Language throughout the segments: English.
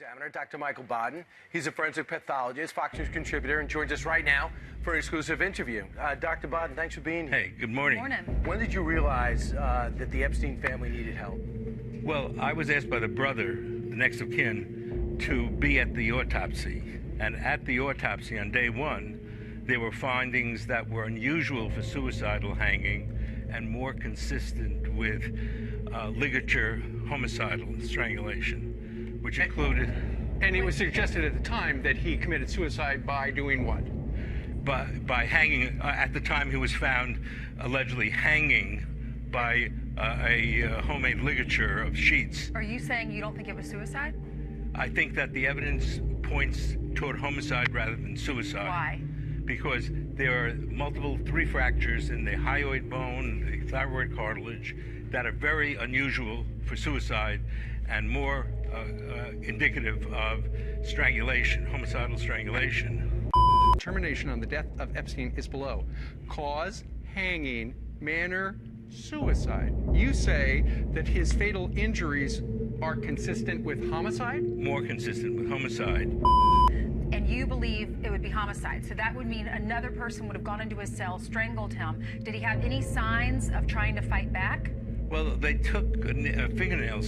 examiner, Dr. Michael Baden. He's a forensic pathologist, Fox News contributor, and joins us right now for an exclusive interview. Dr. Baden, thanks for being here. Hey, good morning. Good morning. When did you realize that the Epstein family needed help? Well, I was asked by the brother, the next of kin, to be at the autopsy. And at the autopsy on day one, there were findings that were unusual for suicidal hanging and more consistent with ligature homicidal strangulation, which included... And it was suggested at the time that he committed suicide by doing what? By hanging. At the time he was found allegedly hanging by a homemade ligature of sheets. Are you saying you don't think it was suicide? I think that the evidence points toward homicide rather than suicide. Why? Because there are multiple 3 fractures in the hyoid bone, the thyroid cartilage, that are very unusual for suicide and more indicative of strangulation, homicidal strangulation. Determination on the death of Epstein is below. Cause, hanging, manner, suicide. You say that his fatal injuries are consistent with homicide? More consistent with homicide. And you believe it would be homicide. So that would mean another person would have gone into his cell, strangled him. Did he have any signs of trying to fight back? Well, they took fingernail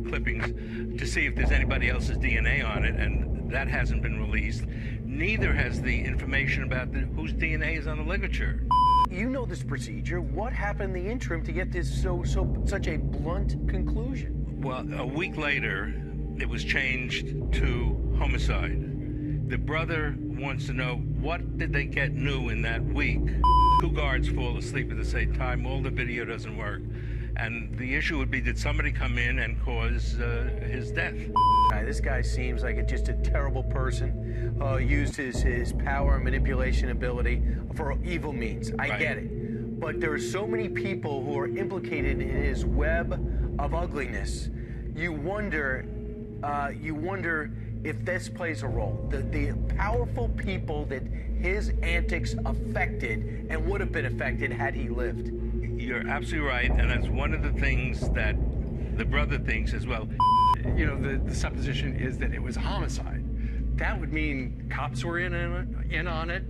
clippings to see if there's anybody else's DNA on it, and that hasn't been released. Neither has the information about whose DNA is on the ligature. You know this procedure. What happened in the interim to get this such a blunt conclusion? Well, a week later, it was changed to homicide. The brother wants to know, what did they get new in that week? 2 guards fall asleep at the same time. All the video doesn't work. And the issue would be, did somebody come in and cause his death? This guy seems like just a terrible person, used his power and manipulation ability for evil means. I get it. But there are so many people who are implicated in his web of ugliness. You wonder if this plays a role. The powerful people that his antics affected and would have been affected had he lived. You're absolutely right, and that's one of the things that the brother thinks as well. You know, the supposition is that it was homicide. That would mean cops were in on it.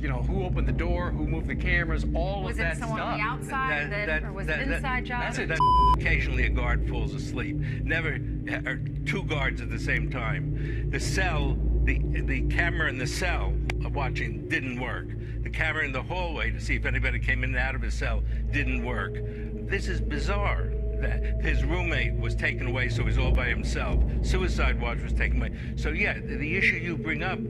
You know, who opened the door, who moved the cameras, all of that stuff. Was it someone on the outside, or was it an inside job? Occasionally a guard falls asleep. Never 2 guards at the same time. The cell, the camera in the cell watching didn't work. The camera in the hallway to see if anybody came in and out of his cell didn't work. This is bizarre. That his roommate was taken away, so he's all by himself. Suicide watch was taken away. So yeah, the issue you bring up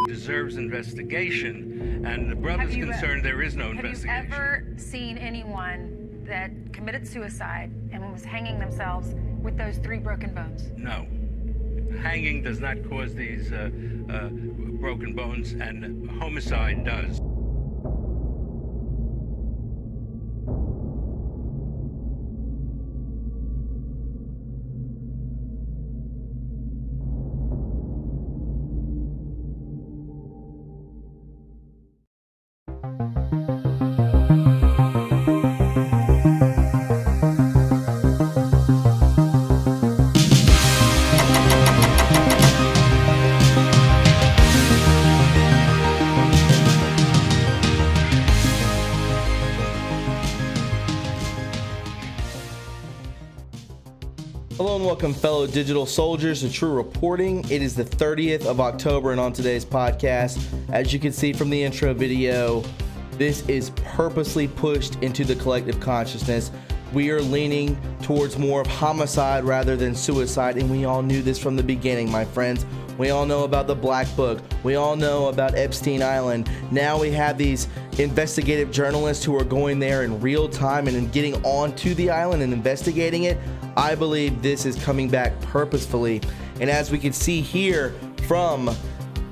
deserves investigation, and the brother's concerned there is no investigation. Have you ever seen anyone that committed suicide and was hanging themselves with those 3 broken bones? No. Hanging does not cause these broken bones, and homicide does. Hello and welcome, fellow digital soldiers, to True Reporting. It is the 30th of October, and on today's podcast, as you can see from the intro video, this is purposely pushed into the collective consciousness. We are leaning towards more of homicide rather than suicide, and we all knew this from the beginning, my friends. We all know about the Black Book. We all know about Epstein Island. Now we have these investigative journalists who are going there in real time and getting onto the island and investigating it. I believe this is coming back purposefully. And as we can see here from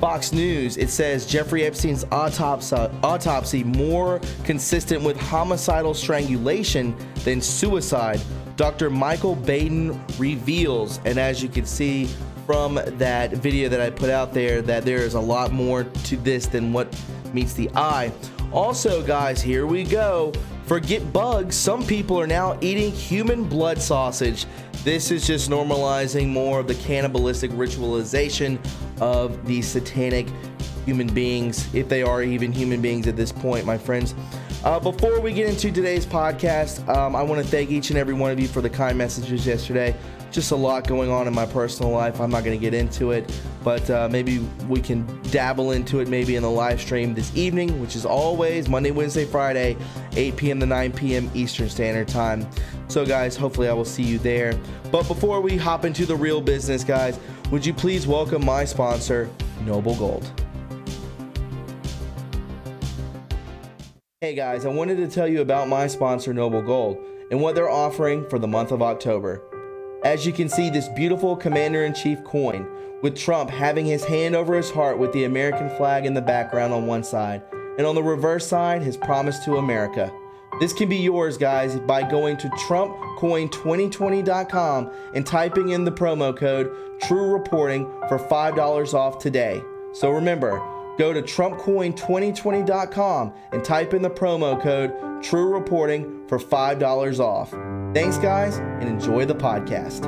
Fox News, it says Jeffrey Epstein's autopsy more consistent with homicidal strangulation than suicide, Dr. Michael Baden reveals. And as you can see from that video that I put out there, that there is a lot more to this than what meets the eye. Also, guys, here we go. Forget bugs, some people are now eating human blood sausage. This is just normalizing more of the cannibalistic ritualization of these satanic human beings, if they are even human beings at this point, my friends. Before we get into today's podcast, I want to thank each and every one of you for the kind messages yesterday. Just a lot going on in my personal life. I'm not going to get into it, but maybe we can dabble into it maybe in the live stream this evening, which is always Monday, Wednesday, Friday, 8 p.m. to 9 p.m. Eastern Standard Time. So guys, hopefully I will see you there. But before we hop into the real business, guys, would you please welcome my sponsor, Noble Gold. Hey guys, I wanted to tell you about my sponsor, Noble Gold, and what they're offering for the month of October. As you can see, this beautiful Commander-in-Chief coin with Trump having his hand over his heart with the American flag in the background on one side, and on the reverse side, his promise to America. This can be yours, guys, by going to TrumpCoin2020.com and typing in the promo code TRUreporting for $5 off today. So remember, go to TrumpCoin2020.com and type in the promo code TRUreporting for $5 off. Thanks, guys, and enjoy the podcast.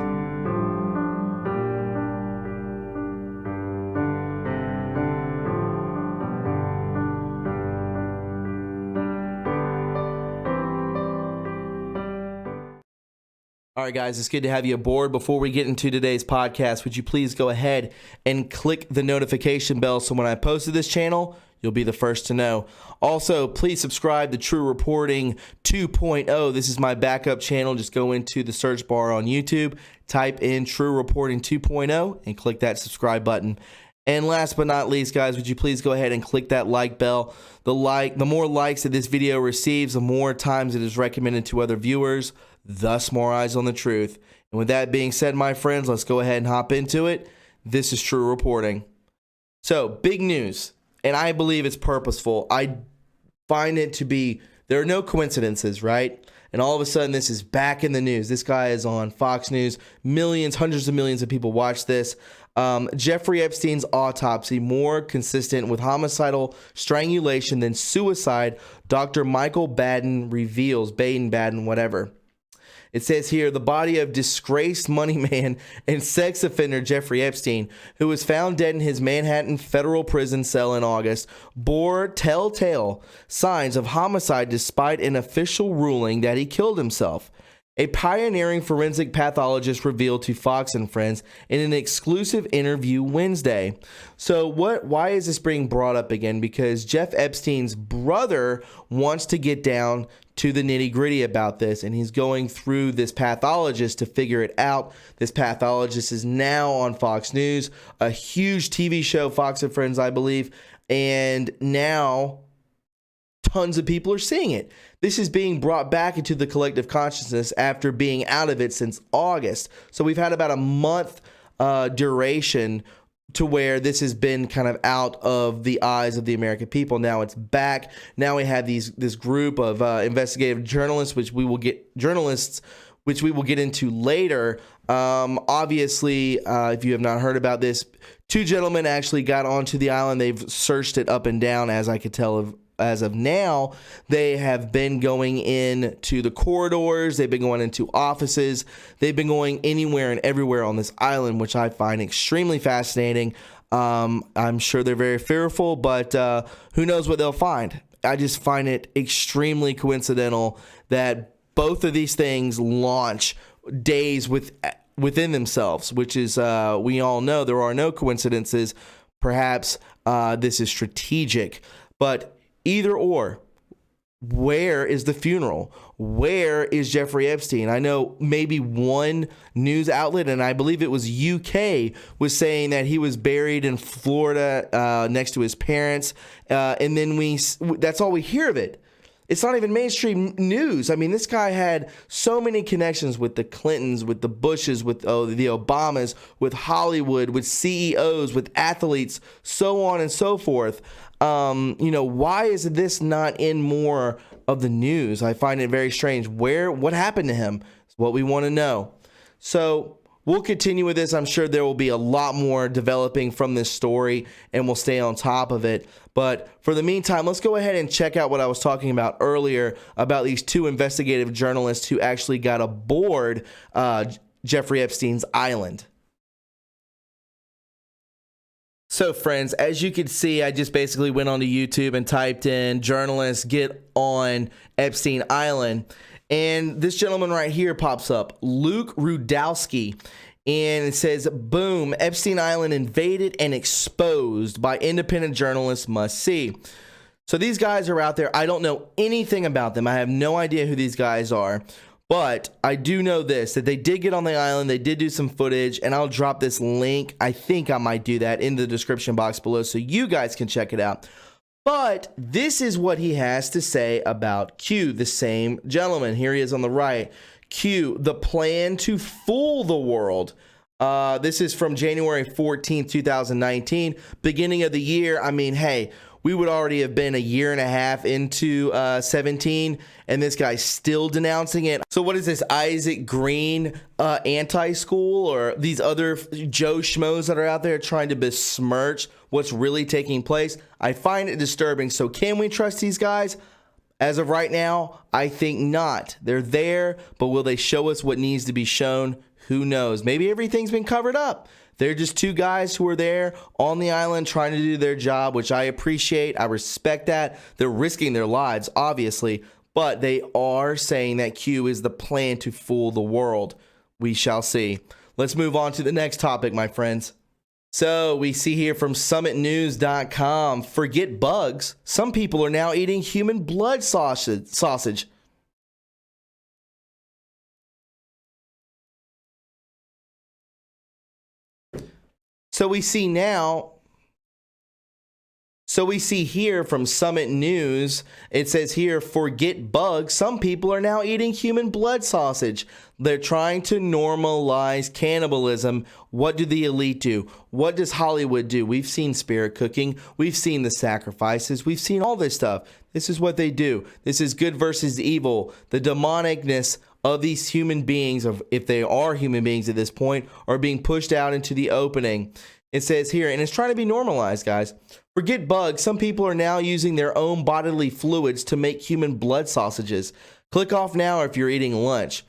All right, guys, it's good to have you aboard. Before we get into today's podcast, would you please go ahead and click the notification bell so when I post to this channel, you'll be the first to know. Also, please subscribe to True Reporting 2.0. This is my backup channel. Just go into the search bar on YouTube, type in True Reporting 2.0, and click that subscribe button. And last but not least, guys, would you please go ahead and click that like bell. The more likes that this video receives, the more times it is recommended to other viewers, thus more eyes on the truth. And with that being said, my friends, let's go ahead and hop into it. This is True Reporting. So, big news, and I believe it's purposeful. I find it to be, there are no coincidences, right? And all of a sudden, this is back in the news. This guy is on Fox News. Millions, hundreds of millions of people watch this. Jeffrey Epstein's autopsy, more consistent with homicidal strangulation than suicide, Dr. Michael Baden reveals. Baden, whatever. It says here, the body of disgraced money man and sex offender Jeffrey Epstein, who was found dead in his Manhattan federal prison cell in August, bore telltale signs of homicide despite an official ruling that he killed himself. A pioneering forensic pathologist revealed to Fox and Friends in an exclusive interview Wednesday. So why is this being brought up again? Because Jeff Epstein's brother wants to get down to the nitty-gritty about this, and he's going through this pathologist to figure it out. This pathologist is now on Fox News, a huge TV show, Fox and Friends, I believe, and now tons of people are seeing it. This is being brought back into the collective consciousness after being out of it since August. So we've had about a month duration to where this has been kind of out of the eyes of the American people. Now it's back. Now we have this group of investigative journalists, which we will get into later. Obviously, if you have not heard about this, two gentlemen actually got onto the island. They've searched it up and down, as I could tell as of now. They have been going into the corridors. They've been going into offices. They've been going anywhere and everywhere on this island, which I find extremely fascinating. I'm sure they're very fearful, but who knows what they'll find. I just find it extremely coincidental that both of these things launch days within themselves, which is, we all know there are no coincidences. Perhaps this is strategic, but either or, where is the funeral? Where is Jeffrey Epstein? I know maybe one news outlet, and I believe it was UK, was saying that he was buried in Florida next to his parents. And then that's all we hear of it. It's not even mainstream news. I mean, this guy had so many connections with the Clintons, with the Bushes, with the Obamas, with Hollywood, with CEOs, with athletes, so on and so forth. Why is this not in more of the news? I find it very strange. What happened to him is what we want to know. So we'll continue with this. I'm sure there will be a lot more developing from this story, and we'll stay on top of it. But for the meantime, let's go ahead and check out what I was talking about earlier about these two investigative journalists who actually got aboard Jeffrey Epstein's island. So friends, as you can see, I just basically went onto YouTube and typed in journalists get on Epstein Island. And this gentleman right here pops up, Luke Rudowski. And it says, boom, Epstein Island invaded and exposed by independent journalists must see. So these guys are out there. I don't know anything about them. I have no idea who these guys are. But I do know this, that they did get on the island. They did do some footage. And I'll drop this link. I think I might do that in the description box below so you guys can check it out. But this is what he has to say about Q, the same gentleman. Here he is on the right. Q, the plan to fool the world. This is from January 14th, 2019. Beginning of the year. I mean, hey, we would already have been a year and a half into 17, and this guy's still denouncing it. So what is this, Isaac Green anti-school, or these other Joe Schmoes that are out there trying to besmirch what's really taking place? I find it disturbing. So can we trust these guys? As of right now, I think not. They're there, but will they show us what needs to be shown? Who knows? Maybe everything's been covered up. They're just two guys who are there on the island trying to do their job, which I appreciate. I respect that. They're risking their lives, obviously, but they are saying that Q is the plan to fool the world. We shall see. Let's move on to the next topic, my friends. So we see here from summitnews.com, forget bugs. Some people are now eating human blood sausage. So we see here from Summit News, it says here, forget bugs. Some people are now eating human blood sausage. They're trying to normalize cannibalism. What do the elite do? What does Hollywood do? We've seen spirit cooking. We've seen the sacrifices. We've seen all this stuff. This is what they do. This is good versus evil. The demonicness of these human beings, if they are human beings at this point, are being pushed out into the opening. It says here, and it's trying to be normalized, guys. Forget bugs. Some people are now using their own bodily fluids to make human blood sausages. Click off now if you're eating lunch.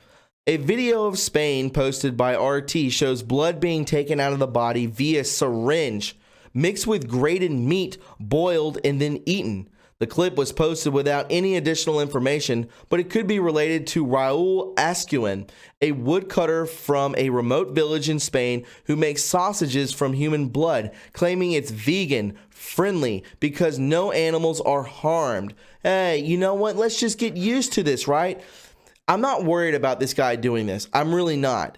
A video of Spain posted by RT shows blood being taken out of the body via syringe, mixed with grated meat, boiled, and then eaten. The clip was posted without any additional information, but it could be related to Raul Ascuin, a woodcutter from a remote village in Spain who makes sausages from human blood, claiming it's vegan, friendly, because no animals are harmed. Hey, you know what? Let's just get used to this, right? I'm not worried about this guy doing this. I'm really not.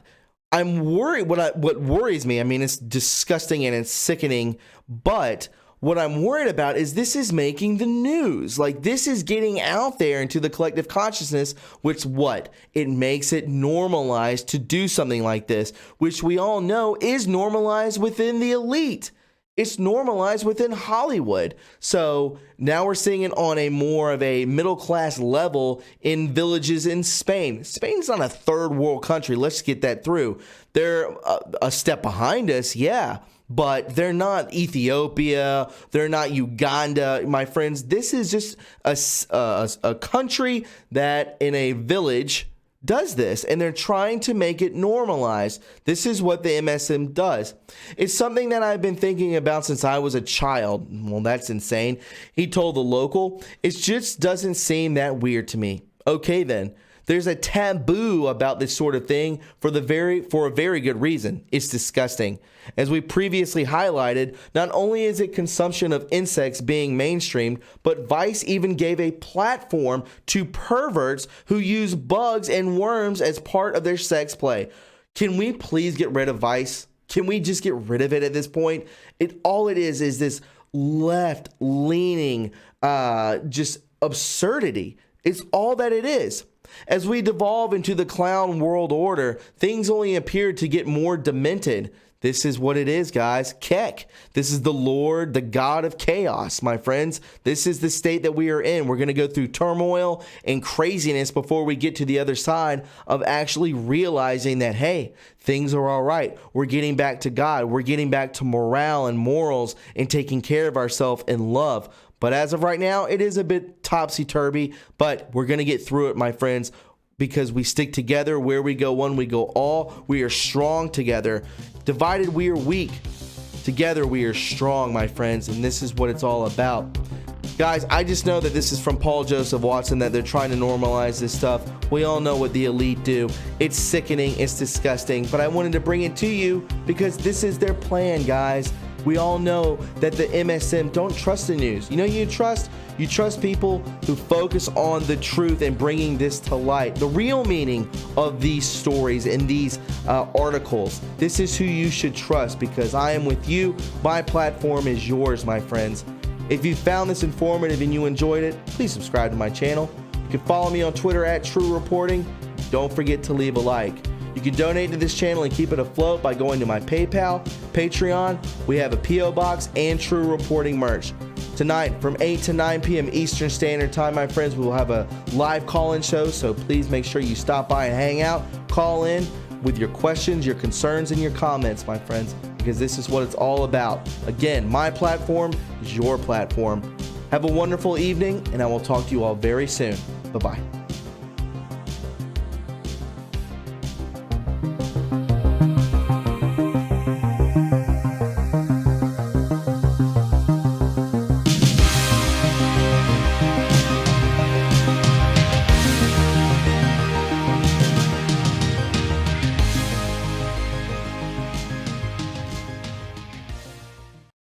I'm worried. What worries me, I mean, it's disgusting and it's sickening, but what I'm worried about is this is making the news. Like, this is getting out there into the collective consciousness, which what? It makes it normalized to do something like this, which we all know is normalized within the elite. It's normalized within Hollywood. So now we're seeing it on a more of a middle class level in villages in Spain. Spain's not a third world country. Let's get that through. They're a step behind us, yeah. But they're not Ethiopia. They're not Uganda, my friends. This is just a country that in a village does this, and they're trying to make it normalized. This is what the MSM does. It's something that I've been thinking about since I was a child. Well, that's insane. He told the local, it just doesn't seem that weird to me. Okay, then. There's a taboo about this sort of thing for a very good reason. It's disgusting. As we previously highlighted, not only is it consumption of insects being mainstreamed, but Vice even gave a platform to perverts who use bugs and worms as part of their sex play. Can we please get rid of Vice? Can we just get rid of it at this point? All it is this left-leaning just absurdity. It's all that it is. As we devolve into the clown world order, things only appear to get more demented. This is what it is, guys. Kek. This is the Lord, the God of chaos, my friends. This is the state that we are in. We're going to go through turmoil and craziness before we get to the other side of actually realizing that, hey, things are all right. We're getting back to God. We're getting back to morale and morals and taking care of ourselves in love. But as of right now, it is a bit topsy-turvy, but we're going to get through it, my friends, because we stick together. Where we go one, we go all. We are strong together. Divided, we are weak. Together, we are strong, my friends, and this is what it's all about. Guys, I just know that this is from Paul Joseph Watson, that they're trying to normalize this stuff. We all know what the elite do. It's sickening. It's disgusting. But I wanted to bring it to you because this is their plan, guys. We all know that the MSM don't trust the news. You know, you trust people who focus on the truth and bringing this to light, the real meaning of these stories and these articles. This is who you should trust, because I am with you. My platform is yours, my friends. If you found this informative and you enjoyed it, please subscribe to my channel. You can follow me on Twitter at TRUreporting. Don't forget to leave a like. You can donate to this channel and keep it afloat by going to my PayPal, Patreon. We have a P.O. Box and TRUreporting merch. Tonight from 8 to 9 p.m. Eastern Standard Time, my friends, we will have a live call-in show, so please make sure you stop by and hang out. Call in with your questions, your concerns, and your comments, my friends, because this is what it's all about. Again, my platform is your platform. Have a wonderful evening, and I will talk to you all very soon. Bye-bye.